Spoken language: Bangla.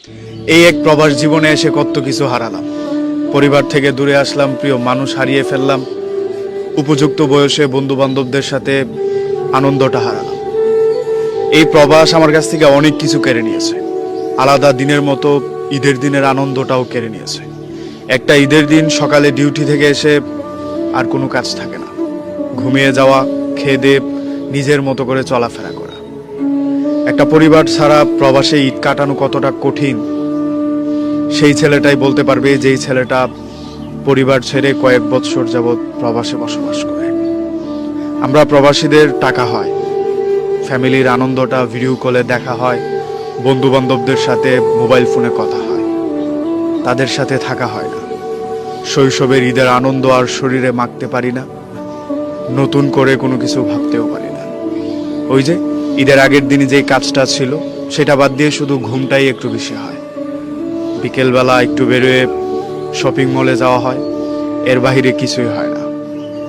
এই এক প্রবাস জীবনে এসে কত কিছু হারালাম। পরিবার থেকে দূরে আসলাম, প্রিয় মানুষ হারিয়ে ফেললাম, উপযুক্ত বয়সে বন্ধু বান্ধবদের সাথে আনন্দটা হারালাম। এই প্রবাস আমার কাছ থেকে অনেক কিছু কেড়ে নিয়েছে। আলাদা দিনের মতো ঈদের দিনের আনন্দটাও কেড়ে নিয়েছে। একটা ঈদের দিন সকালে ডিউটি থেকে এসে আর কোনো কাজ থাকে না, ঘুমিয়ে যাওয়া, খেয়ে দিয়ে নিজের মতো করে চলাফেরা করা। একটা পরিবার ছাড়া প্রবাসে ঈদ কাটানো কতটা কঠিন সেই ছেলেটাই বলতে পারবে, যেই ছেলেটা পরিবার ছেড়ে কয়েক বৎসর যাবৎ প্রবাসে বসবাস করে। আমরা প্রবাসীদের টাকা হয়, ফ্যামিলির আনন্দটা ভিডিও কলে দেখা হয়, বন্ধু বান্ধবদের সাথে মোবাইল ফোনে কথা হয়, তাদের সাথে থাকা হয় না। শৈশবের ঈদের আনন্দ আর শরীরে মাখতে পারি না, নতুন করে কোনো কিছু ভাবতেও পারি না। ওই যে ঈদের আগের দিনে যেই কাজটা ছিল সেটা বাদ দিয়ে শুধু ঘুমটাই একটু বেশি হয়। বিকেলবেলা একটু বেরোয় শপিং মলে যাওয়া হয়, এর বাহিরে কিছুই হয় না।